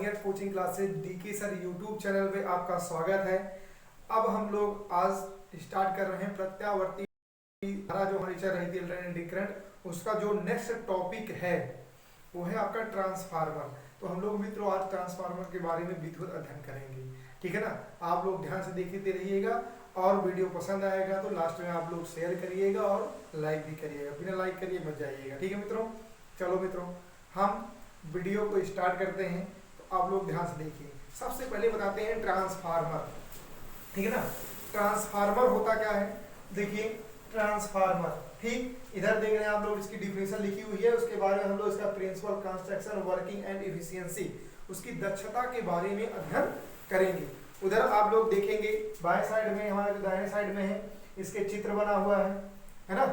Year coaching classes DK sir YouTube channel पे आपका स्वागत है। अब हम लोग आज स्टार्ट कर रहे हैं प्रत्यावर्ती धारा जो हमारी चल रही थी अल्टरनेटिंग करंट, उसका जो नेक्स्ट टॉपिक है वो है आपका ट्रांसफार्मर। तो हम लोग मित्रों आज ट्रांसफार्मर के बारे में विधिवत अध्ययन करेंगे, ठीक है ना। आप लोग ध्यान से देखते रहिएगा और वीडियो पसंद आएगा तो लास्ट में आप लोग शेयर करिएगा और लाइक भी करिएगा, बिना लाइक करिए मत जाइएगा, ठीक है मित्रों। चलो मित्रों हम वीडियो को स्टार्ट करते हैं, तो आप लोग ध्यान से देखिए। सबसे पहले बताते हैं ट्रांसफार्मर, ठीक है ना। ट्रांसफार्मर होता क्या है, देखिए ट्रांसफार्मर, ठीक इधर देख रहे हैं आप लोग, इसकी डिफिनेशन लिखी हुई है, उसके बारे में हम लोग इसका principle, construction, working and efficiency, उसकी दक्षता के बारे में अध्ययन करेंगे। उधर आप लोग देखेंगे बाएं साइड में, हमारे जो दाहिने साइड में है, इसके चित्र बना हुआ है ना।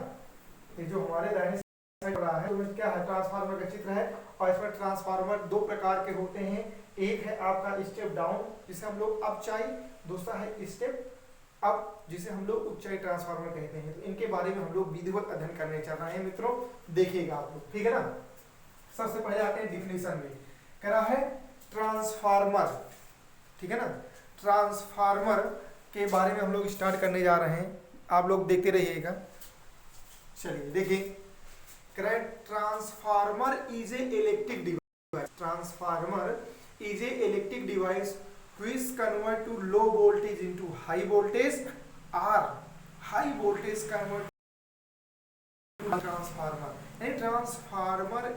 ये जो हमारे दाहिने साइड रहा है तो क्या है, ट्रांसफार्मर का चित्र है। और इसमें ट्रांसफार्मर दो प्रकार के होते हैं, एक है आपका स्टेप डाउन जिसे हम लोग अपचाई, दूसरा है स्टेप अप जिसे हम लोग उच्चाई ट्रांसफार्मर कहते हैं। तो इनके बारे में हम लोग विधिवत अध्ययन करने चल रहे हैं मित्रों, देखिएगा आप लोग, ठीक है ना। सबसे पहले आते हैं डिफिनेशन में, करा है ट्रांसफार्मर, ठीक है ना। ट्रांसफार्मर के बारे में हम लोग स्टार्ट करने जा रहे हैं, आप लोग देखते रहिएगा। चलिए देखिए, transformer is a electric device, transformer is a electric device which convert to low voltage into high voltage or high voltage convert to transformer। यानी ट्रांसफार्मर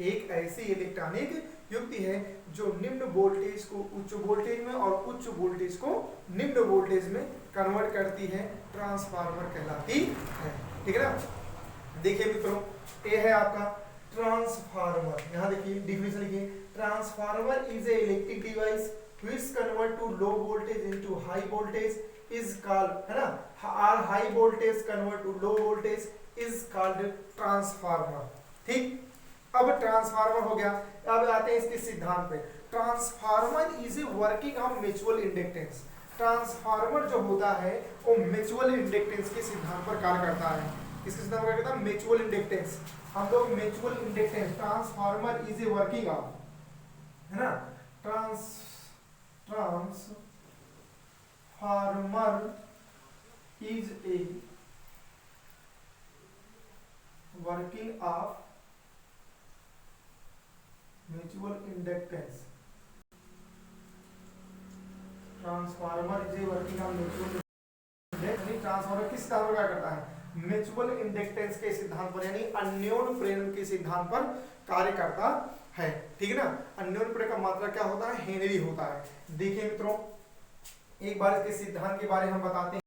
एक ऐसी इलेक्ट्रॉनिक युक्ति है जो निम्न वोल्टेज को उच्च वोल्टेज में और उच्च वोल्टेज को निम्न वोल्टेज में कन्वर्ट करती है, ट्रांसफार्मर कहलाती है, ठीक है ना। देखिए मित्रों, ये है आपका ट्रांसफार्मर, यहाँ देखिए डिफिनेशन लिखिए, transformer is a electric device which convert to low voltage into high voltage is called, है ना, और high voltage convert to low voltage is called transformer, ठीक। अब ट्रांसफार्मर हो गया, अब आते हैं इसके सिद्धांत पे। Transformer is a working of mutual inductance, transformer जो होता है वो म्यूचुअल इंडक्टेंस के सिद्धांत पर कार्य करता है। किसके सिद्धांत पर कार्य करता है, म्यूचुअल इंडक्टेंस। हम लोग mutual inductance, transformer is a working of, है ना, transformer is a working of mutual inductance, transformer is a working of mutual inductance. Transformer किस सिद्धांत पर कार्य करता है, म्यूचुअल इंडक्टेंस के सिद्धांत पर, यानी अन्योन्य प्रेरण के सिद्धांत पर कार्य करता है, ठीक है ना। अन्योन्य प्रेरण का मात्रा क्या होता है, हेनरी होता है। देखिए मित्रों, एक बार इसके सिद्धांत के बारे में हम बताते हैं।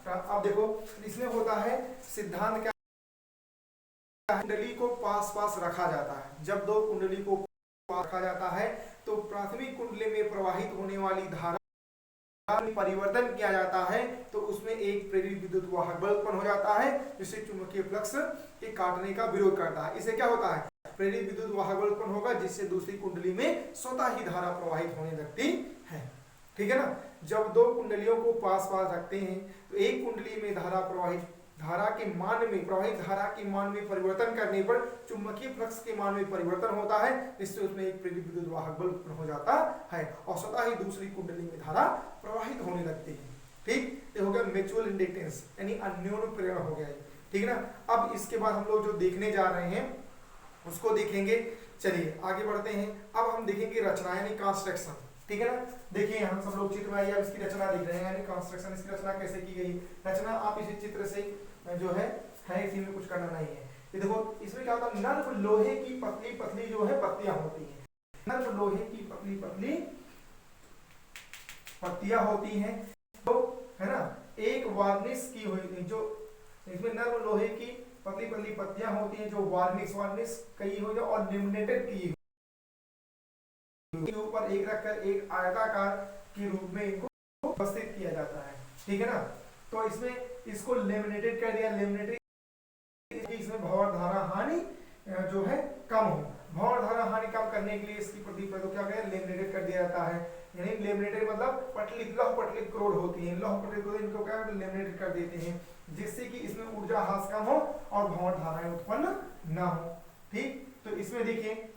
अब देखो इसमें होता है सिद्धांत क्या, कुंडली को पास पास रखा जाता है। जब दो कुंडली को पास रखा जाता है तो प्राथमिक कुंडली में प्रवाहित होने वाली धारा परिवर्तन किया जाता है, तो उसमें एक प्रेरित विद्युत वाहक बल उत्पन्न हो जाता है जिससे चुंबकीय फ्लक्स के काटने का विरोध करता है। इससे क्या होता है, प्रेरित विद्युत वाहक बल उत्पन्न होगा जिससे दूसरी कुंडली में स्वतः ही धारा प्रवाहित होने लगती है, ठीक है ना। जब दो कुंडलियों को पास पास रखते हैं तो एक कुंडली में धारा के मान में, प्रवाहित धारा के मान में परिवर्तन करने पर चुंबकीय फ्लक्स के मान में परिवर्तन होता है, जिससे उसमें एक प्रेरित विद्युत वाहक बल उत्पन्न हो जाता है और स्वतः ही दूसरी कुंडली में धारा प्रवाहित होने लगती है, ठीक। ये हो गया म्यूचुअल इंडक्टेंस, यानी अन्योन्य प्रेरण हो गया, ठीक है ना। अब इसके बाद हम लोग जो देखने जा रहे हैं उसको देखेंगे। चलिए आगे बढ़ते हैं। अब हम देखेंगे रचना यानी कंस्ट्रक्शन, ठीक है ना। देखिए हम सब लोग चित्र में आइए, अब इसकी रचना देख रहे हैं, यानी कंस्ट्रक्शन, इसकी रचना कैसे की गई। रचना आप इसी चित्र से जो है इसी में कुछ करना नहीं है। ये देखो इसमें क्या होता है, नर्म लोहे की पतली पतली जो है पत्तियां होती हैं, नर्म लोहे की पतली पतली पत्तियां होती हैं, तो है ना, एक वार्निश की हुई, जो इसमें नर्म लोहे की पतली पतली पत्तियां होती हैं जो वार्निश कई हुई और लेमिनेटेड की के ऊपर एक रखकर एक आयताकार के रूप में इनको उपस्थित किया जाता है, ठीक है ना। तो इसमें इसको लेमिनेटेड कर दिया, लेमिनेटेड इसमें भंवर धारा हानि जो है कम हो। भंवर धारा हानि कम करने के लिए इसकी प्रतिपद को क्या करें, लेमिनेटेड कर दिया जाता है। यानी लेमिनेटेड मतलब पटली, लौह पटली क्रोड होती है, लौह पटली क्रोड इनको क्या लेमिनेटेड कर देते हैं, जिससे कि इसमें ऊर्जा ह्रास कम हो और भंवर धाराएं उत्पन्न ना हो। ठीक, तो इसमें देखिए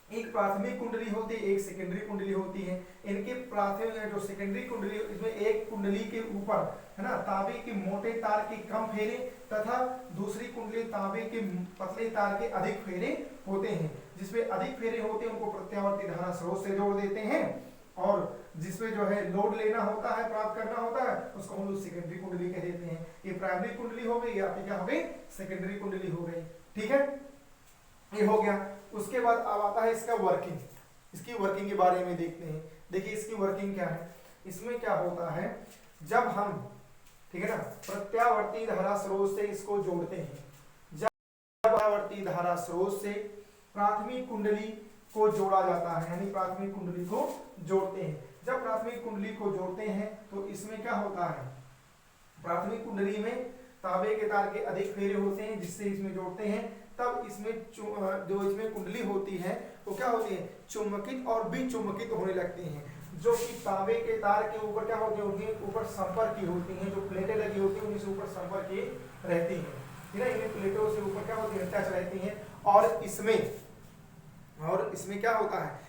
एक प्राथमिक कुंडली होती है, एक सेकेंडरी कुंडली होती है। इनके प्राथमिक जो सेकेंडरी कुंडली, इसमें एक कुंडली के ऊपर है ना तांबे के मोटे तार के कम फेरे तथा दूसरी कुंडली तांबे के पतले तार के अधिक फेरे होते हैं। जिसमें अधिक फेरे होते हैं उनको प्रत्यावर्ती धारा स्रोत से जोड़ देते हैं, और जिसमें जो है लोड लेना होता है, प्राप्त करना होता है, उसको हम लोग सेकेंडरी कुंडली कह देते हैं। ये प्राइमरी कुंडली हो गई, आपकी क्या हो गई, सेकेंडरी कुंडली हो गई। ठीक है, ये हो गया। उसके बाद अब आता है इसका वर्किंग, इसकी वर्किंग के बारे में देखते हैं। देखिए इसकी वर्किंग क्या है, इसमें क्या होता है, जब हम ठीक है ना प्रत्यावर्ती धारा स्रोत से इसको जोड़ते हैं, जब प्रत्यावर्ती धारा स्रोत से प्राथमिक कुंडली को जोड़ा जाता है, यानी प्राथमिक कुंडली को जोड़ते हैं, जब प्राथमिक कुंडली को जोड़ते हैं तो इसमें क्या होता है, प्राथमिक कुंडली में तांबे के तार के अधिक फेरे होते हैं, जिससे इसमें जोड़ते हैं, तब इसमें जो इसमें कुंडली होती है वो क्या होती है, चुंबकित और विचुंबकित होने लगती हैं, जो कि तांबे के तार के ऊपर क्या होती है, उनके ऊपर संपर्क की होती हैं, जो प्लेटें लगी होती हैं उनसे ऊपर संपर्क की रहती हैं, ठीक है, इन प्लेटों से ऊपर क्या होती है, टच रहती हैं। और इसमें क्या होता है,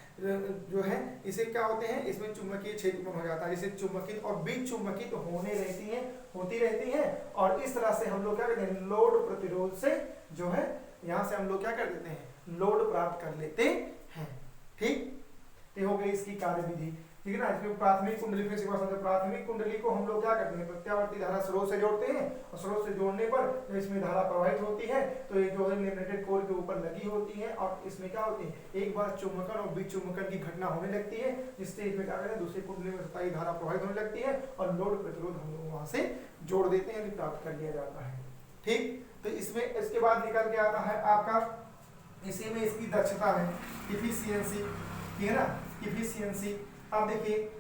जो है इसे क्या होते हैं, इसमें चुंबकीय क्षेत्र उत्पन्न हो जाता है, जिसे चुंबकित और विचुंबकित होती रहती हैं, और इस तरह से हम लोग क्या करते हैं, लोड प्रतिरोध से जो है यहाँ से हम लोग क्या कर देते हैं, लोड प्राप्त कर लेते हैं। ठीक, ये हो गई इसकी कार्यविधि। ठीक है ना, इसमें प्राथमिक कुंडली, फिर से समझो, प्राथमिक कुंडली को हम लोग क्या करते हैं, प्रत्यावर्ती धारा स्रोत से जोड़ते हैं, और स्रोत से जोड़ने पर जो इसमें धारा प्रवाहित होती है तो ये जो है लेमिनेटेड कोर के ऊपर लगी होती है, और इसमें क्या होती है, एक बार चुंबकन और विचुंबकन की घटना होने लगती है, जिससे इसमें क्या करते हैं, दूसरी कुंडली में स्थायी धारा प्रवाहित होने लगती है, और लोड प्रतिरोध हम लोग वहां से जोड़ देते हैं, प्राप्त कर लिया जाता है। ठीक, तो इसमें इसके बाद निकल के आता है आपका, इसी में इसकी दक्षता है, इफिशियंसी, ठीक है ना, इफिशियंसी। अब देखिए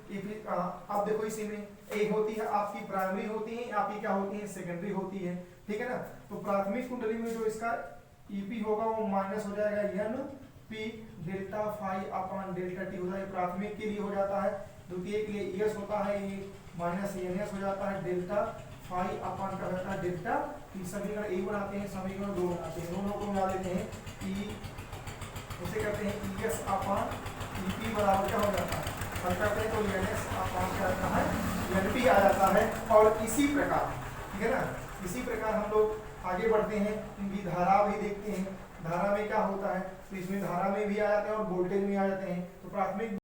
अब देखो इसी में एक होती है आपकी प्राइमरी होती है, आपकी क्या होती है, सेकेंडरी होती है। ठीक है ना, तो प्राथमिक कुंडली में जो इसका ईपी होगा वो माइनस हो जाएगा N P delta phi upon delta T हो जाएगा, प्राथमिक के लिए हो जाता है। द्वितीय के लिए ईएस होता है, ये माइनस एनएस हो जाता है, डेल्टा फाई अपॉन का रहता है डेल्टा टी। समीकरण एक बनाते हैं, समीकरण दो बनाते हैं, दोनों को मिला देते हैं, ई इसे कहते हैं ईएस अपॉन ईपी बराबर क्या हो जाता है, हल करते हैं तो एनएस अपॉन क्या आता है, एनपी आ जाता है। और इसी प्रकार, ठीक है ना, इसी प्रकार हम लोग आगे बढ़ते हैं, इनकी धारा भी देखते हैं। धारा में क्या होता है, तो इसमें धारा में भी आ जाते हैं और वोल्टेज में आ जाते हैं। तो प्राथमिक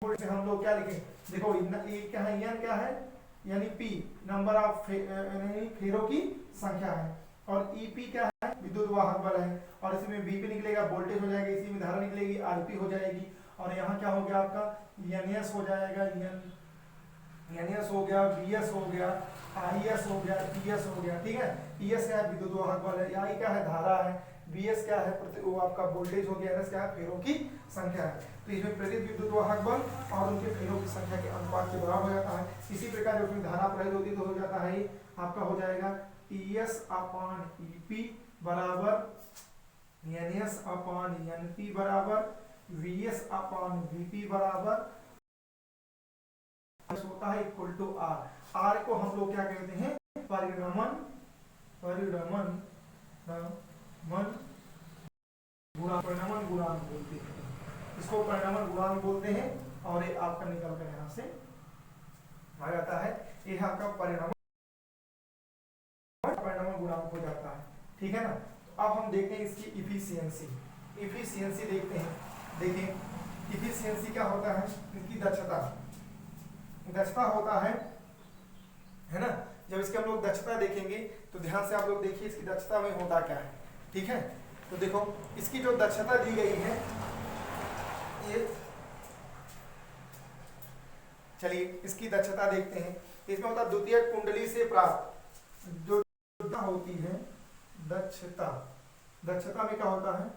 वोल्टेज से हम लोग क्या लिखें, देखो ये क्या है, एन क्या है, यानी पी नंबर ऑफ फेरों की संख्या है, और ईपी क्या है, विद्युत वाहक बल है, और इसमें बीपी निकलेगा, वोल्टेज हो जाएगा, इसी में धारा निकलेगी, आरपी हो जाएगी, और यहाँ क्या हो गया आपका एनएस हो जाएगा, एनएस हो गया, बीएस हो गया, आईएस हो गया, टीएस हो गया। ठीक है, टीएस क्या है, विद्युत वाहक बल है, आई क्या है, धारा है, बीएस क्या है, वो आपका वोल्टेज हो गया, एनएस क्या है, फेरों की संख्या है। तो इसमें प्रेरित विद्युत वाहक बल और उनके फेरों की संख्या के अनुपात के बराबर हो जाता है। इसी प्रकार जो धारा प्रवाहित होती है तो हो जाता है आपका हो जाएगा टीएस अपॉन ईपी बराबर एनएस अपॉन एनपी बराबर वीएस अपॉन वीपी बराबर होता है इक्वल टू आर। आर को हम लोग क्या कहते हैं, परिणमन गुणांक बोलते हैं, इसको परिणमन गुणांक बोलते हैं। और ये आपका निकल कर यहाँ से आ जाता है, ये आपका परिणमन गुणांक हो जाता है। ठीक है ना, तो अब हम देखते हैं इसकी इफिशियंसी देखते हैं। देखिए इफिशियंसी क्या होता है, इसकी दक्षता होता है ना। जब इसके हम लोग दक्षता देखेंगे तो ध्यान से आप लोग देखिए इसकी दक्षता में होता क्या है। ठीक है, तो देखो इसकी जो दक्षता दी गई है, ये चलिए इसकी दक्षता देखते हैं। इसमें होता है द्वितीय कुंडली से प्राप्त जो होती है दक्षता में क्या होता है,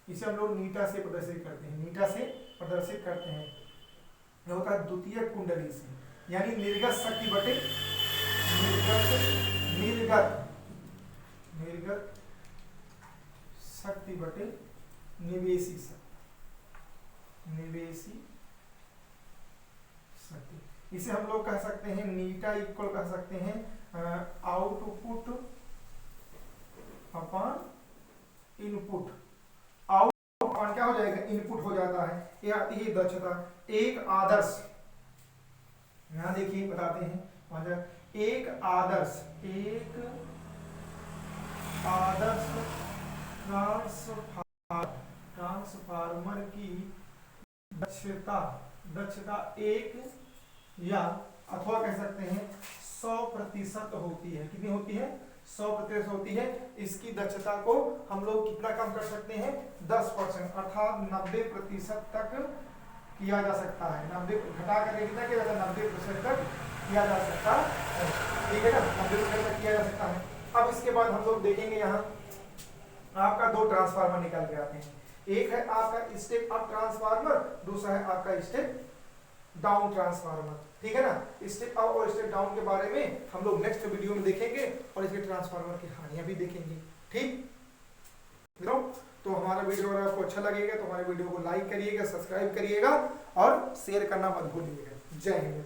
इसे हम लोग नीटा से प्रदर्शित करते हैं। यह होता है द्वितीय कुंडली से, यानी निर्गत शक्ति बटे निर्गत शक्ति बटे निवेशी शक्ति, इसे हम लोग कह सकते हैं नीटा इक्वल कह सकते हैं output upon input. Out upon क्या हो जाएगा, इनपुट हो जाता है। ये आती है दक्षता। एक आदर्श, यहां देखिए बताते हैं, एक आदर्श ट्रांसफार्मर की दक्षता एक या अथवा कह सकते हैं 100% होती है। कितनी होती है, 100% होती है। इसकी दक्षता को हम लोग कितना कम कर सकते हैं, 10%, अर्थात 90% तक किया जा सकता है। 90 घटा करके कितना किया जाता है, 90% तक किया जा सकता है, ठीक है ना, 90% तक किया जा सकता है। अब इसके बाद हम लोग देखेंगे, यहाँ आपका दो ट्रांसफार्मर निकल के आते हैं। एक है आपका स्टेप अप ट्रांसफार्मर, दूसरा है आपका स्टेप डाउन ट्रांसफार्मर, ठीक है ना। स्टेप अप और स्टेप डाउन के बारे में हम लोग नेक्स्ट वीडियो में देखेंगे और इसके ट्रांसफार्मर की हानियां भी देखेंगे, ठीक। तो हमारा वीडियो अगर आपको अच्छा लगेगा तो हमारे वीडियो को लाइक करिएगा, सब्सक्राइब करिएगा और शेयर करना मत भूलिएगा। जय हिंद।